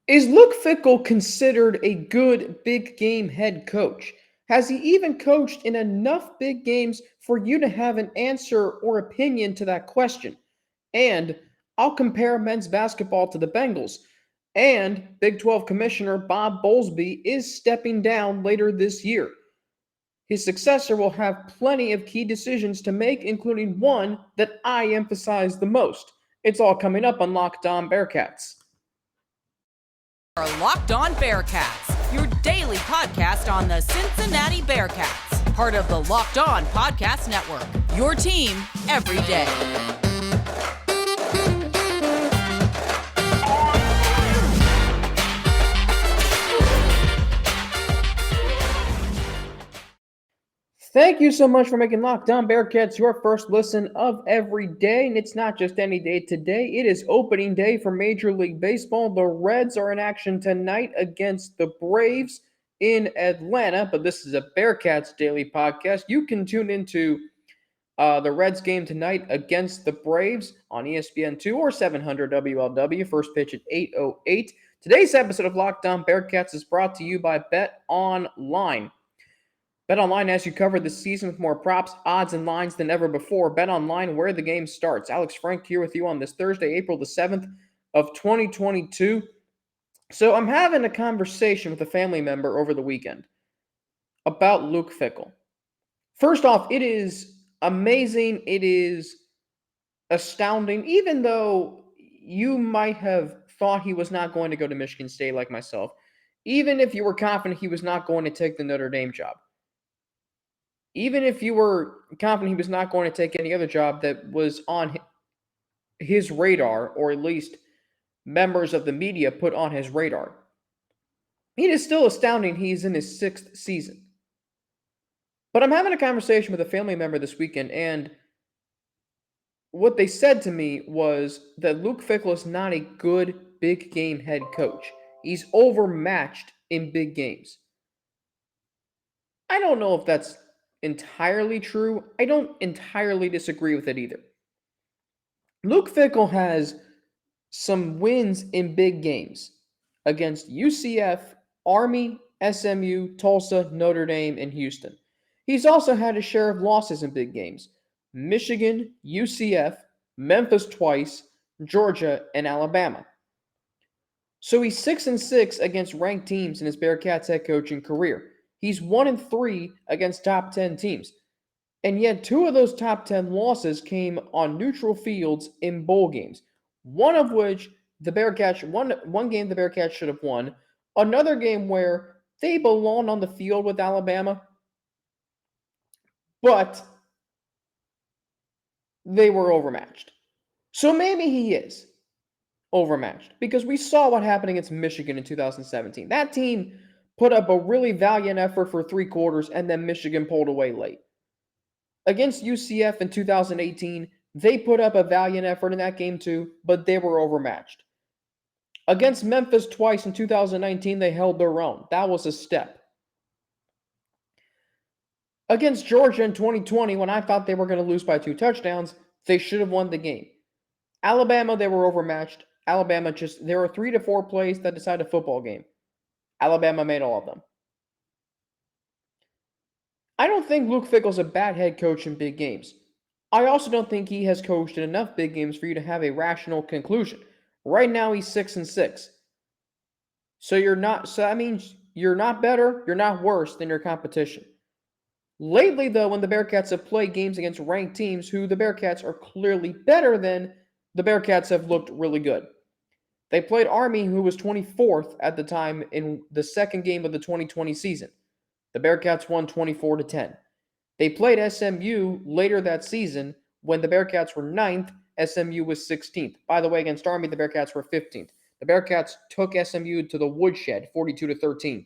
Is Luke Fickell considered a good big game head coach? Has he even coached in enough big games for you to have an answer or opinion to that question? And I'll compare men's basketball to the Bengals. And Big 12 Commissioner Bob Bowlsby is stepping down later this year. His successor will have plenty of key decisions to make, including one that I emphasize the most. It's all coming up on Locked On Bearcats. Are Locked On Bearcats, your daily podcast on the Cincinnati Bearcats, part of the Locked On Podcast Network, your team every day. Thank you so much for making Locked On Bearcats your first listen of every day. And it's not just any day today. It is opening day for Major League Baseball. The Reds are in action tonight against the Braves in Atlanta. But this is a Bearcats daily podcast. You can tune into the Reds game tonight against the Braves on ESPN2 or 700 WLW. First pitch at 8:08. Today's episode of Locked On Bearcats is brought to you by Bet Online. BetOnline has you covered this season with more props, odds, and lines than ever before. BetOnline, where the game starts. Alex Frank here with you on this Thursday, April the 7th of 2022. So I'm having a conversation with a family member over the weekend about Luke Fickell. First off, it is amazing. It is astounding, even though you might have thought he was not going to go to Michigan State like myself, even if you were confident he was not going to take the Notre Dame job. Even if you were confident he was not going to take any other job that was on his radar, or at least members of the media put on his radar, it is still astounding he's in his sixth season. But I'm having a conversation with a family member this weekend, and what they said to me was that Luke Fickell is not a good big game head coach. He's overmatched in big games. I don't know if that's entirely true. I don't entirely disagree with it either. Luke Fickell has some wins in big games against UCF, Army, SMU, Tulsa, Notre Dame, and Houston. He's also had a share of losses in big games: Michigan, UCF, Memphis twice, Georgia, and Alabama. So he's 6-6 against ranked teams in his Bearcats head coaching career. He's 1-3 against top 10 teams. And yet 2 of those top 10 losses came on neutral fields in bowl games. One of which the Bearcats, one game the Bearcats should have won. Another game where they belonged on the field with Alabama, but they were overmatched. So maybe he is overmatched, because we saw what happened against Michigan in 2017. That team put up a really valiant effort for 3 quarters, and then Michigan pulled away late. Against UCF in 2018, they put up a valiant effort in that game too, but they were overmatched. Against Memphis twice in 2019, they held their own. That was a step. Against Georgia in 2020, when I thought they were going to lose by 2 touchdowns, they should have won the game. Alabama, they were overmatched. Alabama there were 3 to 4 plays that decided a football game. Alabama made all of them. I don't think Luke Fickell's a bad head coach in big games. I also don't think he has coached in enough big games for you to have a rational conclusion. Right now, he's 6-6. So that means you're not better, you're not worse than your competition. Lately, though, when the Bearcats have played games against ranked teams who the Bearcats are clearly better than, the Bearcats have looked really good. They played Army, who was 24th at the time in the second game of the 2020 season. The Bearcats won 24-10. They played SMU later that season when the Bearcats were 9th, SMU was 16th. By the way, against Army, the Bearcats were 15th. The Bearcats took SMU to the woodshed, 42-13.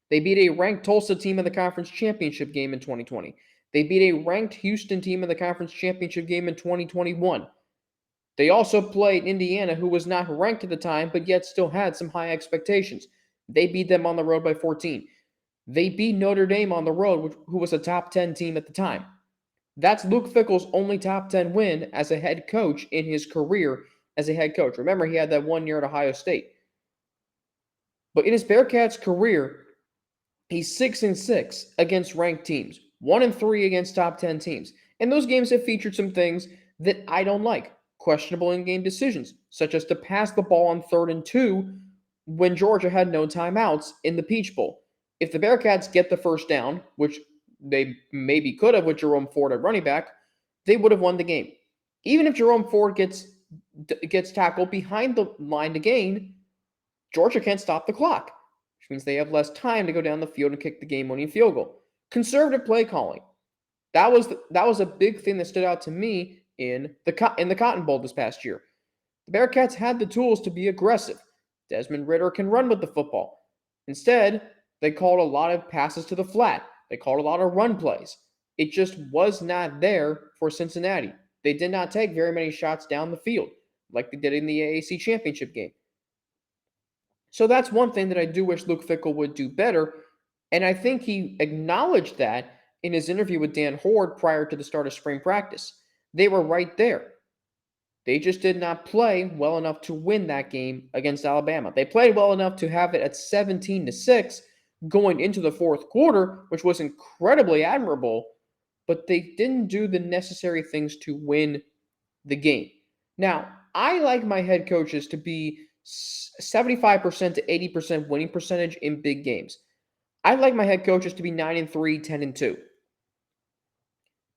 They beat a ranked Tulsa team in the conference championship game in 2020. They beat a ranked Houston team in the conference championship game in 2021. They also played Indiana, who was not ranked at the time, but yet still had some high expectations. They beat them on the road by 14. They beat Notre Dame on the road, who was a top 10 team at the time. That's Luke Fickell's only top 10 win as a head coach in his career as a head coach. Remember, he had that 1 year at Ohio State. But in his Bearcats career, he's 6-6 against ranked teams, 1-3 against top 10 teams. And those games have featured some things that I don't like. Questionable in-game decisions, such as to pass the ball on 3rd and 2 when Georgia had no timeouts in the Peach Bowl. If the Bearcats get the first down, which they maybe could have with Jerome Ford at running back, they would have won the game. Even if Jerome Ford gets tackled behind the line to gain, Georgia can't stop the clock, which means they have less time to go down the field and kick the game-winning field goal. Conservative play calling. That was a big thing that stood out to me in the Cotton Bowl this past year. The Bearcats had the tools to be aggressive. Desmond Ridder can run with the football. Instead, they called a lot of passes to the flat. They called a lot of run plays. It just was not there for Cincinnati. They did not take very many shots down the field like they did in the AAC championship game. So that's one thing that I do wish Luke Fickell would do better, and I think he acknowledged that in his interview with Dan Hoard prior to the start of spring practice. They were right there. They just did not play well enough to win that game against Alabama. They played well enough to have it at 17-6 going into the fourth quarter, which was incredibly admirable, but they didn't do the necessary things to win the game. Now, I like my head coaches to be 75% to 80% winning percentage in big games. I like my head coaches to be 9-3, 10-2.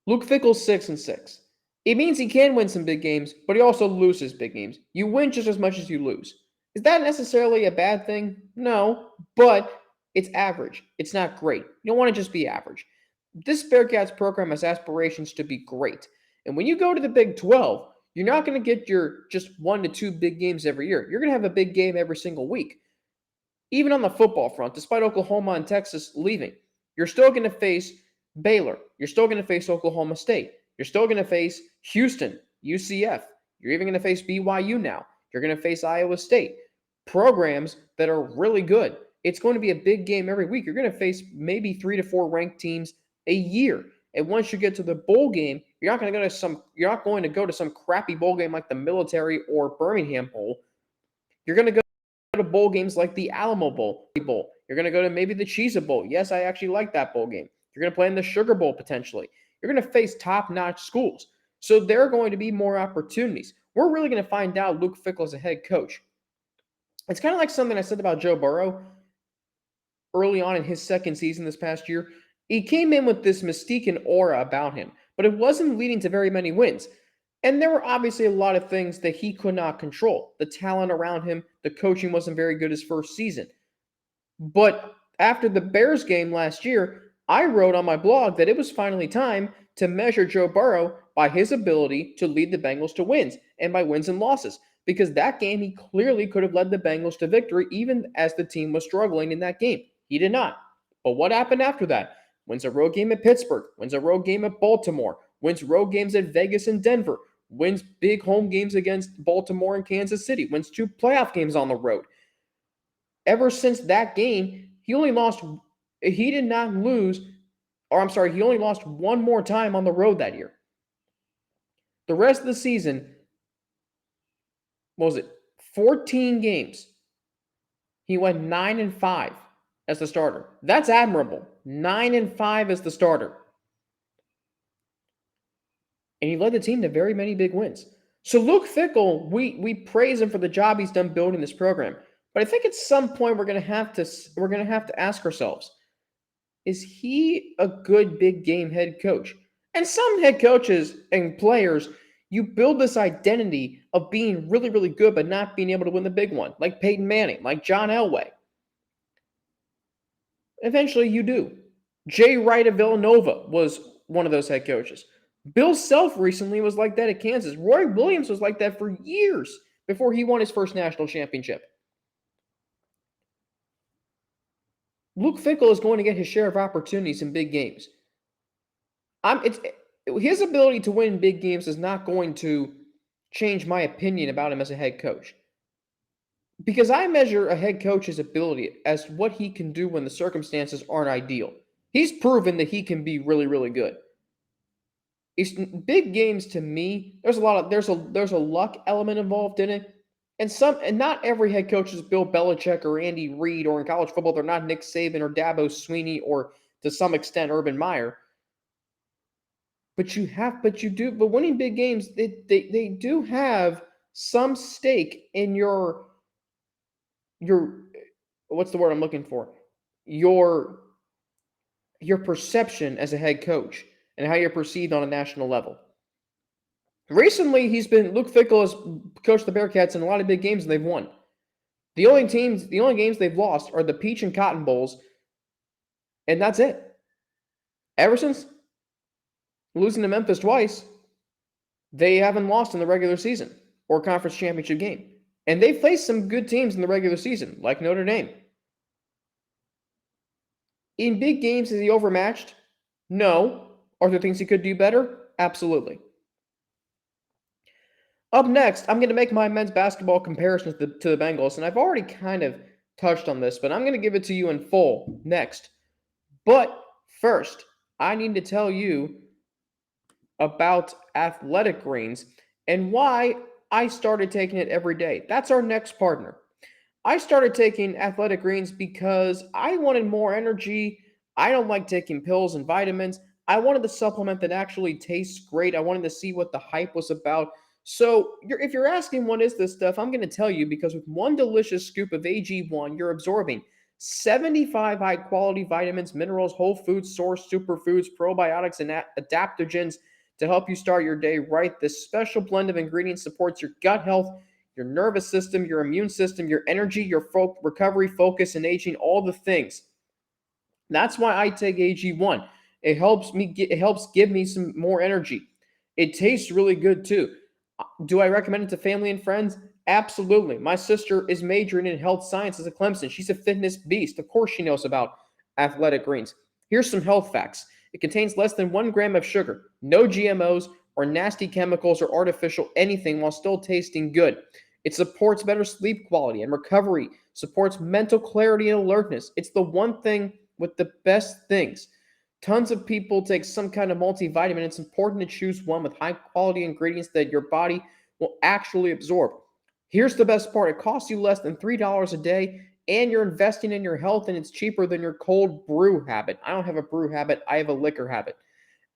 Luke Fickell's 6-6. It means he can win some big games, but he also loses big games. You win just as much as you lose. Is that necessarily a bad thing? No, but it's average. It's not great. You don't want to just be average. This Bearcats program has aspirations to be great. And when you go to the Big 12, you're not going to get your just 1 to 2 big games every year. You're going to have a big game every single week. Even on the football front, despite Oklahoma and Texas leaving, you're still going to face Baylor. You're still going to face Oklahoma State. You're still going to face Houston, UCF. You're even going to face BYU now. You're going to face Iowa State. Programs that are really good. It's going to be a big game every week. You're going to face maybe 3 to 4 ranked teams a year. And once you get to the bowl game, you're not going to go to some crappy bowl game like the Military or Birmingham Bowl. You're going to go to bowl games like the Alamo Bowl. You're going to go to maybe the Cheez-It Bowl. Yes, I actually like that bowl game. You're going to play in the Sugar Bowl potentially. You're going to face top-notch schools. So there are going to be more opportunities. We're really going to find out Luke Fickell as a head coach. It's kind of like something I said about Joe Burrow early on in his second season this past year. He came in with this mystique and aura about him, but it wasn't leading to very many wins. And there were obviously a lot of things that he could not control. The talent around him, the coaching wasn't very good his first season. But after the Bears game last year, I wrote on my blog that it was finally time to measure Joe Burrow by his ability to lead the Bengals to wins and by wins and losses. Because that game, he clearly could have led the Bengals to victory even as the team was struggling in that game. He did not. But what happened after that? Wins a road game at Pittsburgh, wins a road game at Baltimore, wins road games at Vegas and Denver, wins big home games against Baltimore and Kansas City, wins 2 playoff games on the road. Ever since that game, he only lost one more time on the road that year. The rest of the season, 14 games. He went 9-5 as the starter. That's admirable. 9-5 as the starter. And he led the team to very many big wins. So Luke Fickell, we praise him for the job he's done building this program. But I think at some point we're going to have to ask ourselves, is he a good big game head coach? And some head coaches and players, you build this identity of being really, really good but not being able to win the big one, like Peyton Manning, like John Elway. Eventually you do. Jay Wright of Villanova was one of those head coaches. Bill Self recently was like that at Kansas. Roy Williams was like that for years before he won his first national championship. Luke Fickell is going to get his share of opportunities in big games. His ability to win big games is not going to change my opinion about him as a head coach. Because I measure a head coach's ability as what he can do when the circumstances aren't ideal. He's proven that he can be really, really good. Big games to me, there's a luck element involved in it, And not every head coach is Bill Belichick or Andy Reid, or in college football, they're not Nick Saban or Dabo Swinney or to some extent Urban Meyer. But winning big games, they do have some stake in your what's the word I'm looking for? Your perception as a head coach and how you're perceived on a national level. Recently, Luke Fickell has coached the Bearcats in a lot of big games and they've won. The only games they've lost are the Peach and Cotton Bowls, and that's it. Ever since losing to Memphis twice, they haven't lost in the regular season or conference championship game. And they've faced some good teams in the regular season, like Notre Dame. In big games, is he overmatched? No. Are there things he could do better? Absolutely. Up next, I'm going to make my men's basketball comparisons to the Bengals, and I've already kind of touched on this, but I'm going to give it to you in full next. But first, I need to tell you about Athletic Greens and why I started taking it every day. That's our next partner. I started taking Athletic Greens because I wanted more energy. I don't like taking pills and vitamins. I wanted the supplement that actually tastes great. I wanted to see what the hype was about. So if you're asking what is this stuff, I'm going to tell you, because with one delicious scoop of AG1, you're absorbing 75 high-quality vitamins, minerals, whole food source, superfoods, probiotics, and adaptogens to help you start your day right. This special blend of ingredients supports your gut health, your nervous system, your immune system, your energy, your recovery, focus, and aging, all the things. That's why I take AG1. It helps give me some more energy. It tastes really good too. Do I recommend it to family and friends? Absolutely. My sister is majoring in health sciences at Clemson. She's a fitness beast. Of course she knows about Athletic Greens. Here's some health facts. It contains less than 1 gram of sugar, no GMOs or nasty chemicals or artificial anything, while still tasting good. It supports better sleep quality and recovery, supports mental clarity and alertness. It's the one thing with the best things. Tons of people take some kind of multivitamin. It's important to choose one with high quality ingredients that your body will actually absorb. Here's the best part. It costs you less than $3 a day, and you're investing in your health, and it's cheaper than your cold brew habit. I don't have a brew habit. I have a liquor habit.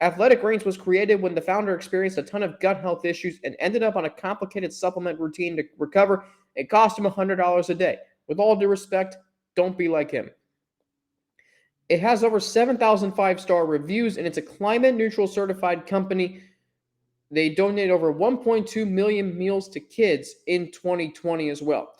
Athletic Greens was created when the founder experienced a ton of gut health issues and ended up on a complicated supplement routine to recover. It cost him $100 a day. With all due respect, don't be like him. It has over 7,000 five-star reviews, and it's a climate-neutral certified company. They donate over 1.2 million meals to kids in 2020 as well.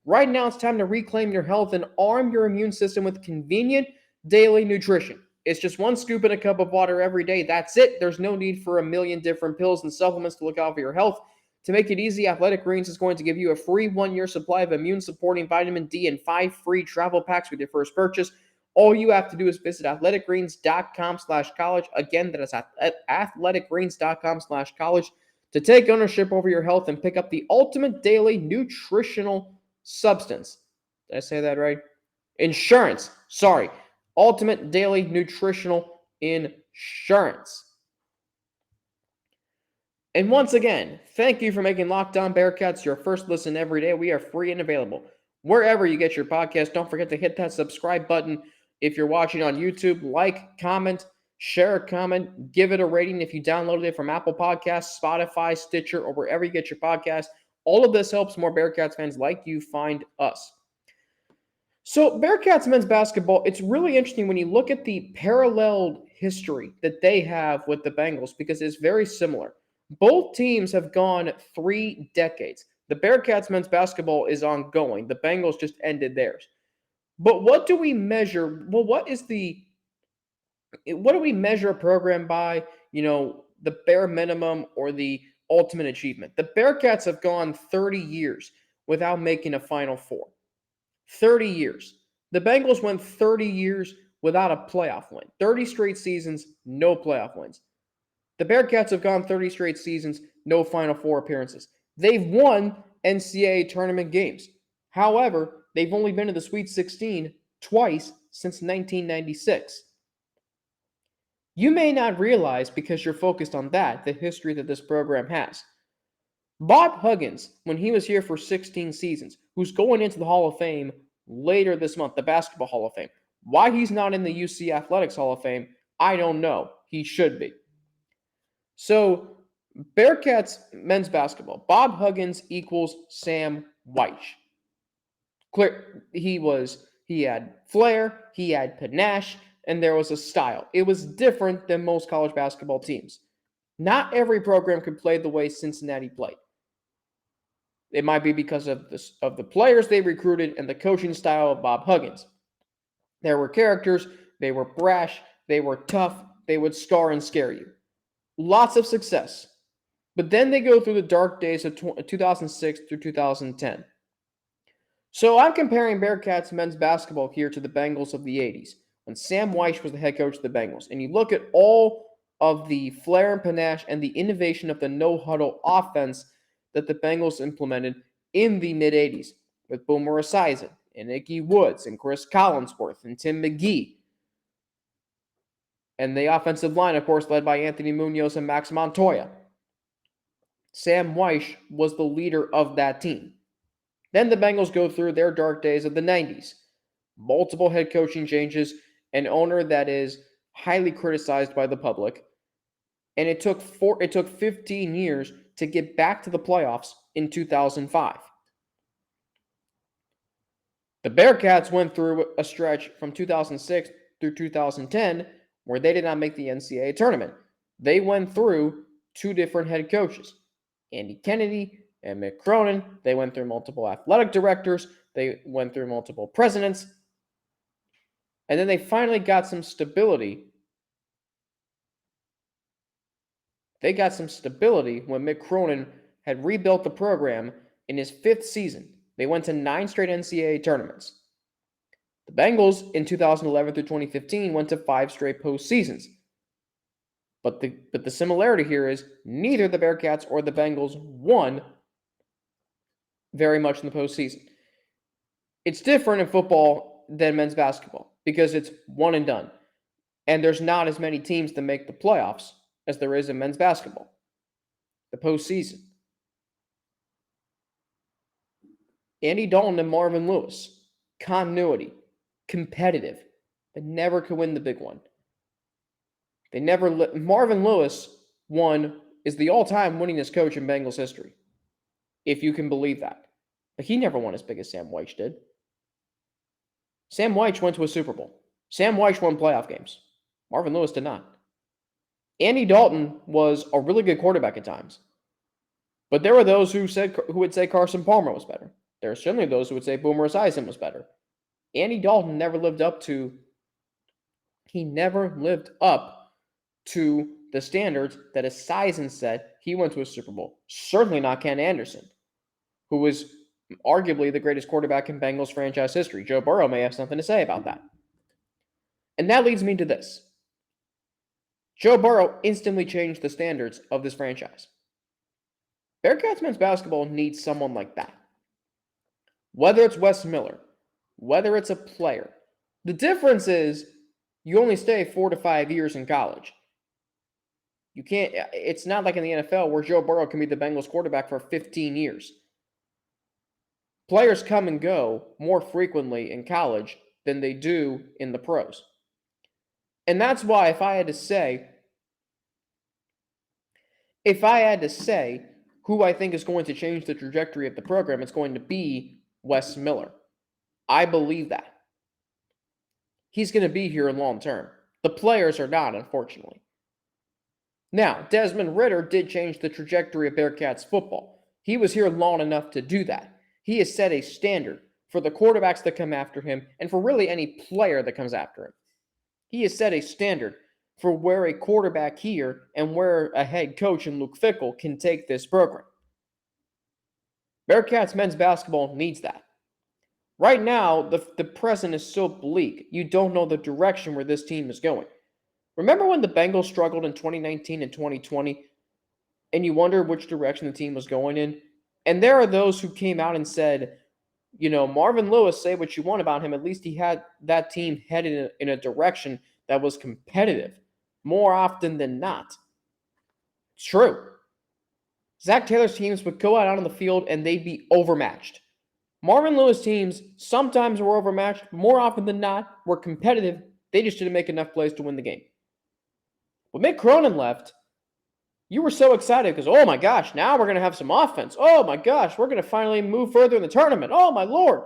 Right now, it's time to reclaim your health and arm your immune system with convenient daily nutrition. It's just one scoop in a cup of water every day. That's it. There's no need for a million different pills and supplements to look out for your health. To make it easy, Athletic Greens is going to give you a free 1-year supply of immune-supporting vitamin D and 5 free travel packs with your first purchase. All you have to do is visit athleticgreens.com/college. Again, that is athleticgreens.com/college to take ownership over your health and pick up the ultimate daily nutritional substance. Did I say that right? Insurance. Sorry. Ultimate daily nutritional insurance. And once again, thank you for making Locked On Bearcats your first listen every day. We are free and available wherever you get your podcast. Don't forget to hit that subscribe button. If you're watching on YouTube, like, comment, share a comment, give it a rating if you downloaded it from Apple Podcasts, Spotify, Stitcher, or wherever you get your podcast. All of this helps more Bearcats fans like you find us. So Bearcats men's basketball, it's really interesting when you look at the paralleled history that they have with the Bengals, because it's very similar. Both teams have gone 3 decades. The Bearcats men's basketball is ongoing. The Bengals just ended theirs. But what do we measure? Well, what do we measure a program by? The bare minimum or the ultimate achievement. The Bearcats have gone 30 years without making a Final Four. 30 years. The Bengals went 30 years without a playoff win. 30 straight seasons, no playoff wins. The Bearcats have gone 30 straight seasons, no Final Four appearances. They've won NCAA tournament games. However, they've only been to the Sweet 16 twice since 1996. You may not realize, because you're focused on that, the history that this program has. Bob Huggins, when he was here for 16 seasons, who's going into the Hall of Fame later this month, the Basketball Hall of Fame. Why he's not in the UC Athletics Hall of Fame, I don't know. He should be. So, Bearcats men's basketball. Bob Huggins equals Sam Wyche. Clear, he had flair, he had panache, and there was a style. It was different than most college basketball teams. Not every program could play the way Cincinnati played. It might be because of the players they recruited and the coaching style of Bob Huggins. There were characters, they were brash, they were tough, they would scar and scare you. Lots of success. But then they go through the dark days of 2006 through 2010. So I'm comparing Bearcats men's basketball here to the Bengals of the 80s, when Sam Wyche was the head coach of the Bengals. And you look at all of the flair and panache and the innovation of the no-huddle offense that the Bengals implemented in the mid-80s with Boomer Esiason and Ickey Woods and Chris Collinsworth and Tim McGee. And the offensive line, of course, led by Anthony Munoz and Max Montoya. Sam Wyche was the leader of that team. Then the Bengals go through their dark days of the 90s. Multiple head coaching changes, an owner that is highly criticized by the public. And it took 15 years to get back to the playoffs in 2005. The Bearcats went through a stretch from 2006 through 2010 where they did not make the NCAA tournament. They went through two different head coaches, Andy Kennedy and Mick Cronin. They went through multiple athletic directors. They went through multiple presidents. And then they finally got some stability. They got some stability when Mick Cronin had rebuilt the program in his 5th season. They went to 9 straight NCAA tournaments. The Bengals in 2011 through 2015 went to 5 straight postseasons. But the similarity here is neither the Bearcats or the Bengals won very much in the postseason. It's different in football than men's basketball because it's one and done. And there's not as many teams that make the playoffs as there is in men's basketball. The postseason. Andy Dalton and Marvin Lewis. Continuity. Competitive. They never could win the big one. Marvin Lewis is the all-time winningest coach in Bengals history, if you can believe that. But he never won as big as Sam Wyche did. Sam Wyche went to a Super Bowl. Sam Wyche won playoff games. Marvin Lewis did not. Andy Dalton was a really good quarterback at times. But there were those who would say Carson Palmer was better. There are certainly those who would say Boomer Esiason was better. Andy Dalton never lived up to the standards that Esiason set. He went to a Super Bowl. Certainly not Ken Anderson, who was arguably the greatest quarterback in Bengals franchise history. Joe Burrow may have something to say about that. And that leads me to this. Joe Burrow instantly changed the standards of this franchise. Bearcats men's basketball needs someone like that. Whether it's Wes Miller, whether it's a player. The difference is you only stay 4 to 5 years in college. It's not like in the NFL where Joe Burrow can be the Bengals quarterback for 15 years. Players come and go more frequently in college than they do in the pros. And that's why if I had to say who I think is going to change the trajectory of the program, it's going to be Wes Miller. I believe that. He's going to be here long term. The players are not, unfortunately. Now, Desmond Ridder did change the trajectory of Bearcats football. He was here long enough to do that. He has set a standard for the quarterbacks that come after him and for really any player that comes after him. He has set a standard for where a quarterback here and where a head coach in Luke Fickell can take this program. Bearcats men's basketball needs that. Right now, the present is so bleak, you don't know the direction where this team is going. Remember when the Bengals struggled in 2019 and 2020, and you wondered which direction the team was going in? And there are those who came out and said, Marvin Lewis, say what you want about him, at least he had that team headed in a direction that was competitive more often than not. It's true. Zach Taylor's teams would go out on the field and they'd be overmatched. Marvin Lewis teams sometimes were overmatched, more often than not were competitive. They just didn't make enough plays to win the game. When Mick Cronin left, you were so excited because, oh my gosh, now we're going to have some offense. Oh my gosh, we're going to finally move further in the tournament. Oh my Lord.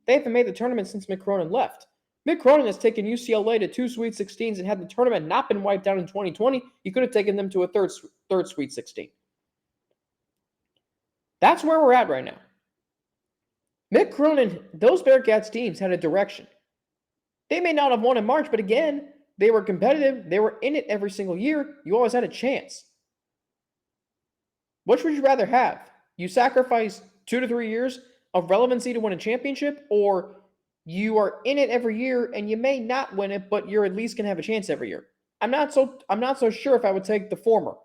They haven't made the tournament since Mick Cronin left. Mick Cronin has taken UCLA to 2 Sweet 16s, and had the tournament not been wiped out in 2020, he could have taken them to a third Sweet 16. That's where we're at right now. Mick Cronin, those Bearcats teams had a direction. They may not have won in March, but again, they were competitive. They were in it every single year. You always had a chance. Which would you rather have? You sacrifice 2 to 3 years of relevancy to win a championship, or you are in it every year and you may not win it, but you're at least going to have a chance every year? I'm not so sure if I would take the former.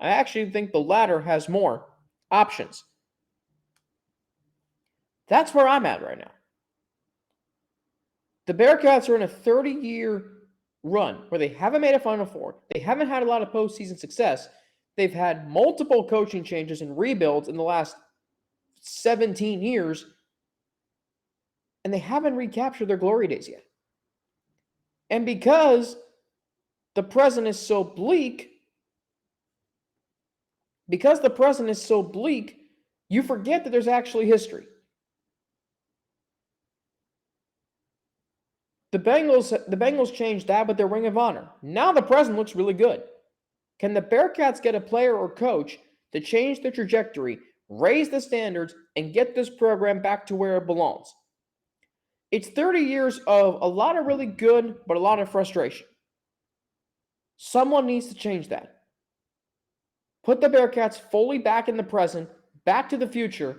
I actually think the latter has more options. That's where I'm at right now. The Bearcats are in a 30-year run where they haven't made a Final Four. They haven't had a lot of postseason success. They've had multiple coaching changes and rebuilds in the last 17 years, and they haven't recaptured their glory days yet. And because the present is so bleak, you forget that there's actually history. The Bengals changed that with their Ring of Honor. Now the present looks really good. Can the Bearcats get a player or coach to change the trajectory, raise the standards, and get this program back to where it belongs? It's 30 years of a lot of really good, but a lot of frustration. Someone needs to change that. Put the Bearcats fully back in the present, back to the future,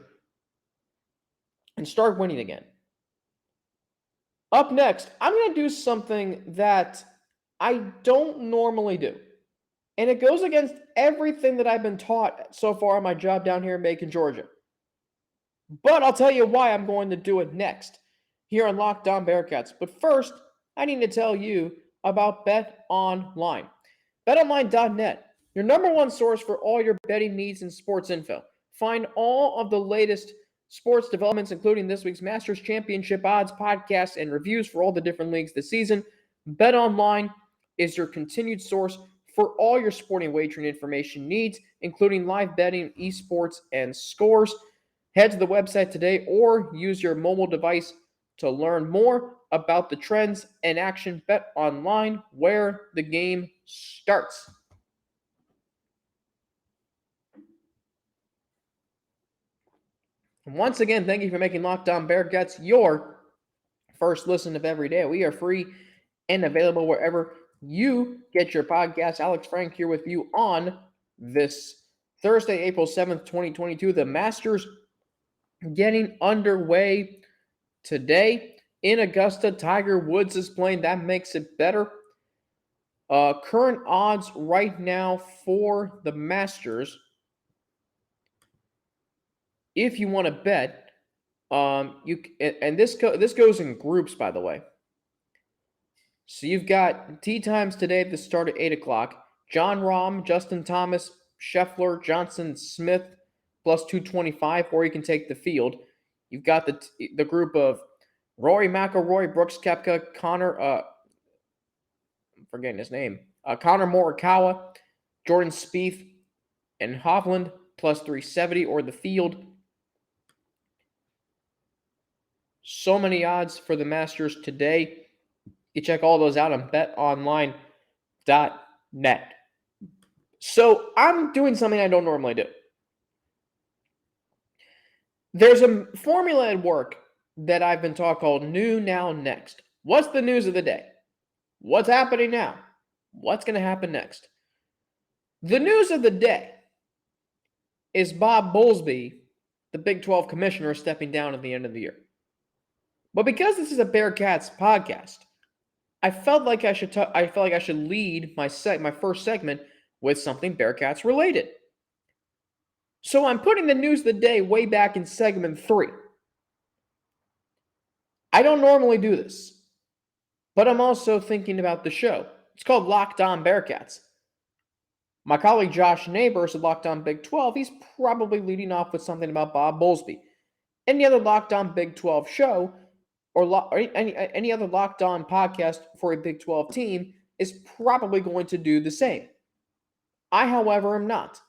and start winning again. Up next, I'm going to do something that I don't normally do. And it goes against everything that I've been taught so far on my job down here in Macon, Georgia. But I'll tell you why I'm going to do it next here on Locked On Bearcats. But first, I need to tell you about BetOnline. BetOnline.net, your number one source for all your betting needs and sports info. Find all of the latest sports developments, including this week's Masters Championship odds, podcasts, and reviews for all the different leagues this season. BetOnline is your continued source for all your sporting wagering information needs, including live betting, esports, and scores. Head to the website today or use your mobile device to learn more about the trends and action. BetOnline, where the game starts. And once again, thank you for making Locked On Bearcats your first listen of every day. We are free and available wherever you get your podcasts. Alex Frank here with you on this Thursday, April 7th, 2022. The Masters getting underway today in Augusta. Tiger Woods is playing. That makes it better. Current odds right now for the Masters, if you want to bet, this goes in groups, by the way. So you've got tee times today that start at 8 o'clock. John Rahm, Justin Thomas, Scheffler, Johnson, Smith, plus 225, or you can take the field. You've got the group of Rory McIlroy, Brooks Koepka, Connor, I'm forgetting his name, Connor Morikawa, Jordan Spieth, and Hovland, plus 370, or the field. So many odds for the Masters today. You check all those out on betonline.net. So I'm doing something I don't normally do. There's a formula at work that I've been taught called New, Now, Next. What's the news of the day? What's happening now? What's going to happen next? The news of the day is Bob Bowlsby, the Big 12 commissioner, stepping down at the end of the year. But because this is a Bearcats podcast, I felt like I should lead my first segment with something Bearcats related. So I'm putting the news of the day way back in segment 3. I don't normally do this, but I'm also thinking about the show. It's called Locked On Bearcats. My colleague Josh Neighbors at Locked On Big 12, he's probably leading off with something about Bob Bowlsby. Any other Locked On Big 12 show or any other Locked On podcast for a Big 12 team is probably going to do the same. I, however, am not.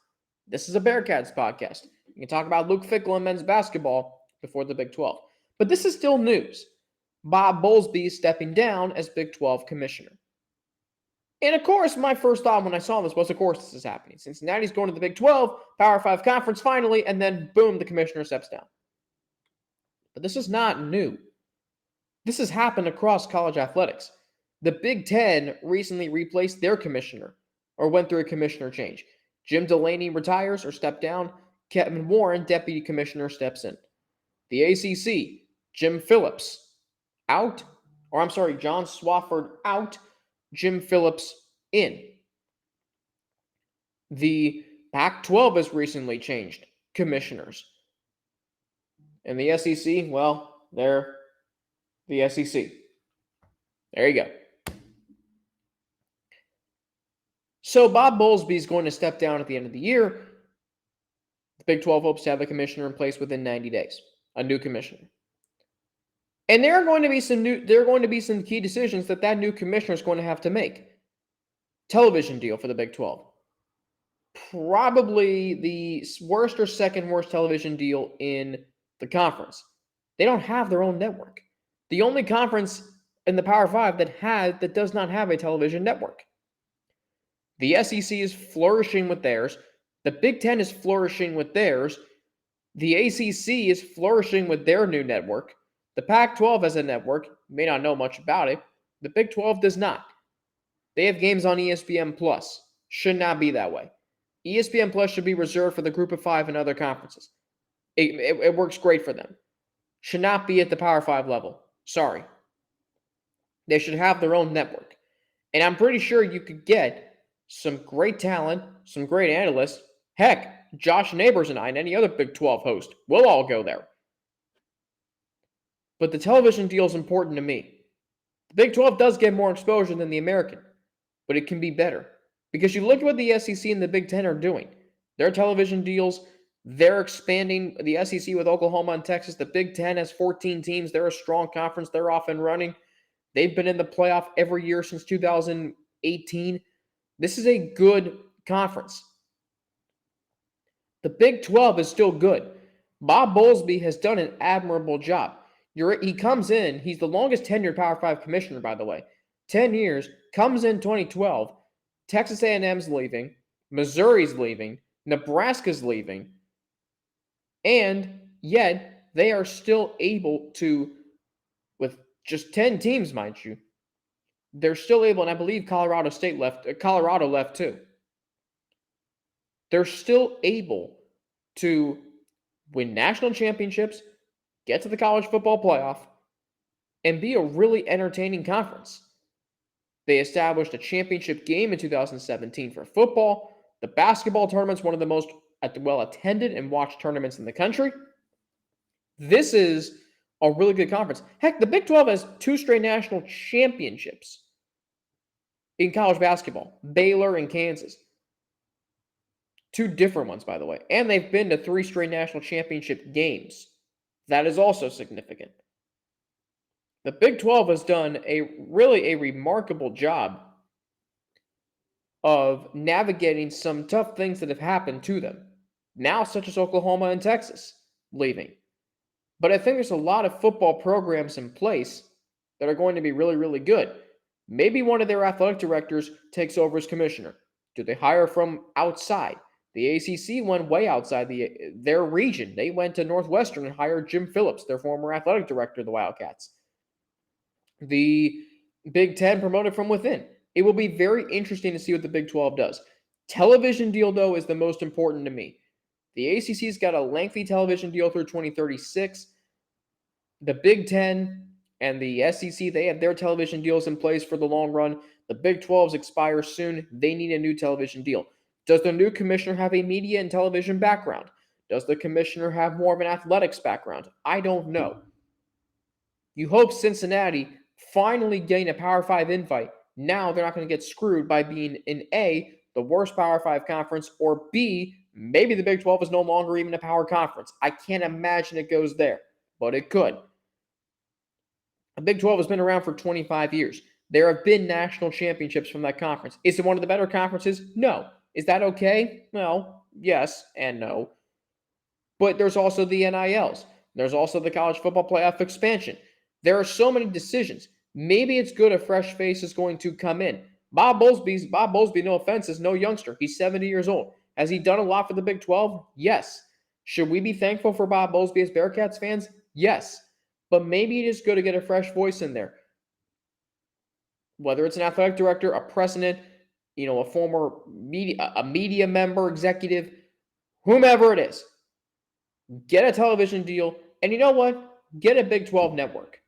This is a Bearcats podcast. You can talk about Luke Fickell and men's basketball before the Big 12. But this is still news. Bob Bowlsby is stepping down as Big 12 commissioner. And of course, my first thought when I saw this was, of course, this is happening. Cincinnati's going to the Big 12, Power 5 conference finally, and then boom, the commissioner steps down. But this is not new. This has happened across college athletics. The Big Ten recently replaced their commissioner, or went through a commissioner change. Jim Delaney retires or stepped down. Kevin Warren, deputy commissioner, steps in. The ACC, Jim Phillips, out. John Swofford, out. Jim Phillips, in. The Pac-12 has recently changed commissioners. And the SEC, well, they're the SEC. There you go. So Bob Bowlsby is going to step down at the end of the year. The Big 12 hopes to have a commissioner in place within 90 days, a new commissioner. And there are going to be some key decisions that new commissioner is going to have to make. Television deal for the Big 12. Probably the worst or second worst television deal in the conference. They don't have their own network. The only conference in the Power 5 that does not have a television network. The SEC is flourishing with theirs. The Big Ten is flourishing with theirs. The ACC is flourishing with their new network. The Pac-12 has a network. You may not know much about it. The Big 12 does not. They have games on ESPN Plus. Should not be that way. ESPN Plus should be reserved for the Group of 5 and other conferences. It works great for them. Should not be at the Power 5 level. Sorry. They should have their own network. And I'm pretty sure you could get some great talent, some great analysts. Heck, Josh Neighbors and I and any other Big 12 host, we'll all go there. But the television deal is important to me. The Big 12 does get more exposure than the American, but it can be better. Because you look at what the SEC and the Big 10 are doing. Their television deals, they're expanding the SEC with Oklahoma and Texas. The Big 10 has 14 teams. They're a strong conference. They're off and running. They've been in the playoff every year since 2018. This is a good conference. The Big 12 is still good. Bob Bowlsby has done an admirable job. He comes in, he's the longest tenured Power 5 commissioner, by the way. 10 years, comes in 2012. Texas A&M's leaving. Missouri's leaving. Nebraska's leaving. And yet, they are still able to, with just 10 teams, mind you, they're still able, and I believe Colorado left too. They're still able to win national championships, get to the college football playoff, and be a really entertaining conference. They established a championship game in 2017 for football. The basketball tournament's one of the most well-attended and watched tournaments in the country. This is a really good conference. Heck, the Big 12 has 2 straight national championships in college basketball. Baylor and Kansas. 2 different ones, by the way. And they've been to 3 straight national championship games. That is also significant. The Big 12 has done a remarkable job of navigating some tough things that have happened to them. Now, such as Oklahoma and Texas leaving. But I think there's a lot of football programs in place that are going to be really, really good. Maybe one of their athletic directors takes over as commissioner. Do they hire from outside? The ACC went way outside their region. They went to Northwestern and hired Jim Phillips, their former athletic director of the Wildcats. The Big Ten promoted from within. It will be very interesting to see what the Big 12 does. Television deal, though, is the most important to me. The ACC's got a lengthy television deal through 2036. The Big Ten and the SEC, they have their television deals in place for the long run. The Big 12's expire soon. They need a new television deal. Does the new commissioner have a media and television background? Does the commissioner have more of an athletics background? I don't know. You hope Cincinnati finally gain a Power 5 invite. Now they're not going to get screwed by being an A the worst Power 5 conference, or B, maybe the Big 12 is no longer even a power conference. I can't imagine it goes there, but it could. The Big 12 has been around for 25 years. There have been national championships from that conference. Is it one of the better conferences? No. Is that okay? Well, yes and no. But there's also the NILs. There's also the college football playoff expansion. There are so many decisions. Maybe it's good a fresh face is going to come in. Bob Bowlsby, no offense, is no youngster. He's 70 years old. Has he done a lot for the Big 12? Yes. Should we be thankful for Bob Bowlsby as Bearcats fans? Yes. But maybe it is good to get a fresh voice in there. Whether it's an athletic director, a president, a former media member, executive, whomever it is. Get a television deal, and you know what? Get a Big 12 network.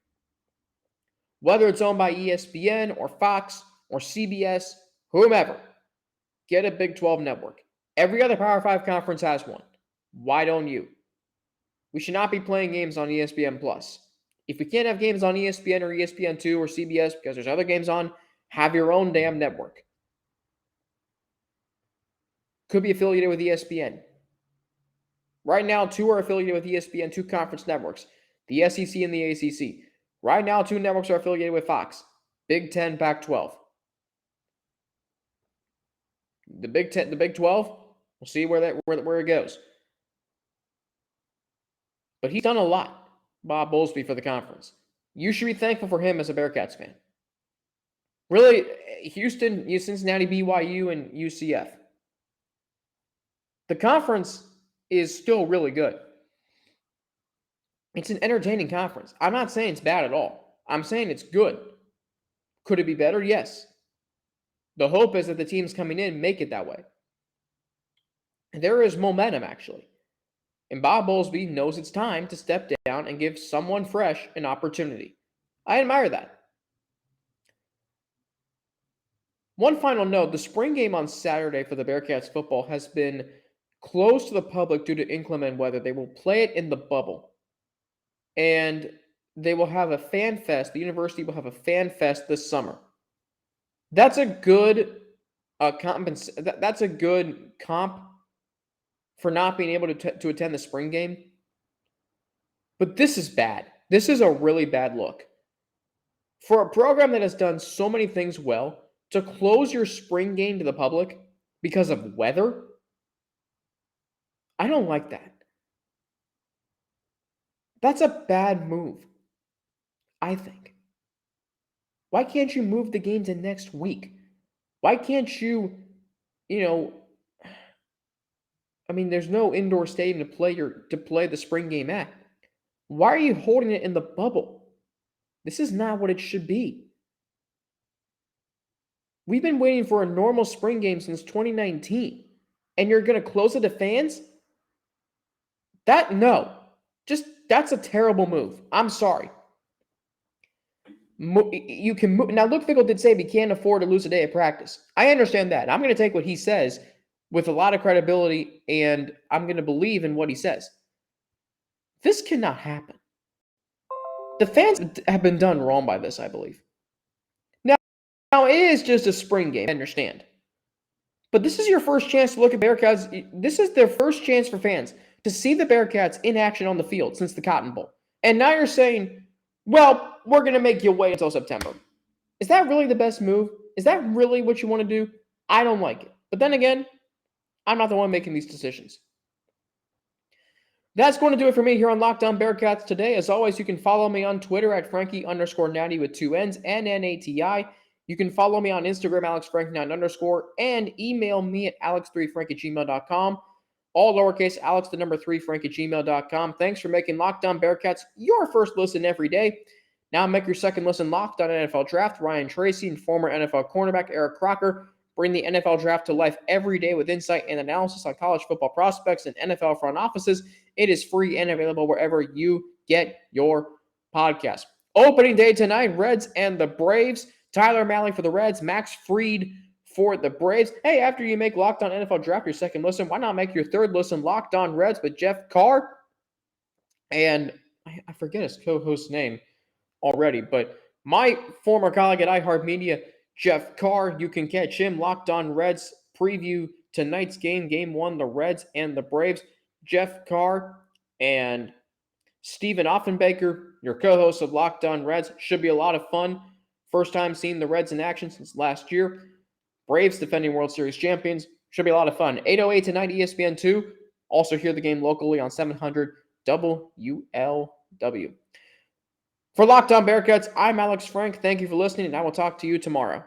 Whether it's owned by ESPN or Fox or CBS, whomever, get a Big 12 network. Every other Power 5 conference has one. Why don't you? We should not be playing games on ESPN+. If we can't have games on ESPN or ESPN2 or CBS because there's other games on, have your own damn network. Could be affiliated with ESPN. Right now, 2 are affiliated with ESPN, 2 conference networks, the SEC and the ACC. Right now, 2 networks are affiliated with Fox, Big 10, Pac-12. The Big 12, we'll see where it goes. But he's done a lot, Bob Bowlsby, for the conference. You should be thankful for him as a Bearcats fan. Really, Houston, Cincinnati, BYU, and UCF. The conference is still really good. It's an entertaining conference. I'm not saying it's bad at all. I'm saying it's good. Could it be better? Yes. The hope is that the teams coming in make it that way. There is momentum, actually. And Bob Bowlsby knows it's time to step down and give someone fresh an opportunity. I admire that. One final note, the spring game on Saturday for the Bearcats football has been closed to the public due to inclement weather. They will play it in the bubble. And they will have a fan fest. The university will have a fan fest this summer. That's a good that's a good comp for not being able to attend the spring game. But this is bad. This is a really bad look. For a program that has done so many things well, to close your spring game to the public because of weather, I don't like that. That's a bad move, I think. Why can't you move the game to next week? Why can't you, there's no indoor stadium to play the spring game at. Why are you holding it in the bubble? This is not what it should be. We've been waiting for a normal spring game since 2019, and you're going to close it to fans? That's a terrible move. I'm sorry. You can move. Now, Luke Fickell did say we can't afford to lose a day of practice. I understand that. I'm going to take what he says with a lot of credibility, and I'm going to believe in what he says. This cannot happen. The fans have been done wrong by this, I believe. Now, it is just a spring game, I understand. But this is your first chance to look at Bearcats. This is their first chance for fans to see the Bearcats in action on the field since the Cotton Bowl. And now you're saying, well, we're going to make you wait until September. Is that really the best move? Is that really what you want to do? I don't like it. But then again, I'm not the one making these decisions. That's going to do it for me here on Locked On Bearcats today. As always, you can follow me on Twitter at Frankie_Natty with 2 N's, N-N-A-T-I. You can follow me on Instagram, AlexFrank9_, and email me at alex3frank@gmail.com. All lowercase alex, the number 3, frank@gmail.com. Thanks for making Locked On Bearcats your first listen every day. Now make your second listen Locked On NFL Draft. Ryan Tracy and former NFL cornerback Eric Crocker bring the NFL Draft to life every day with insight and analysis on college football prospects and NFL front offices. It is free and available wherever you get your podcast. Opening day tonight, Reds and the Braves. Tyler Malley for the Reds, Max Fried for the Braves. Hey, after you make Locked On NFL Draft your second listen, why not make your third listen Locked On Reds with Jeff Carr? And I forget his co-host's name already, but my former colleague at iHeartMedia, Jeff Carr, you can catch him Locked On Reds preview tonight's game, Game 1, the Reds and the Braves. Jeff Carr and Stephen Offenbaker, your co-hosts of Locked On Reds. Should be a lot of fun. First time seeing the Reds in action since last year. Braves defending World Series champions. Should be a lot of fun. 8:08 tonight, ESPN2. Also hear the game locally on 700 WLW. For Locked On Bearcats, I'm Alex Frank. Thank you for listening, and I will talk to you tomorrow.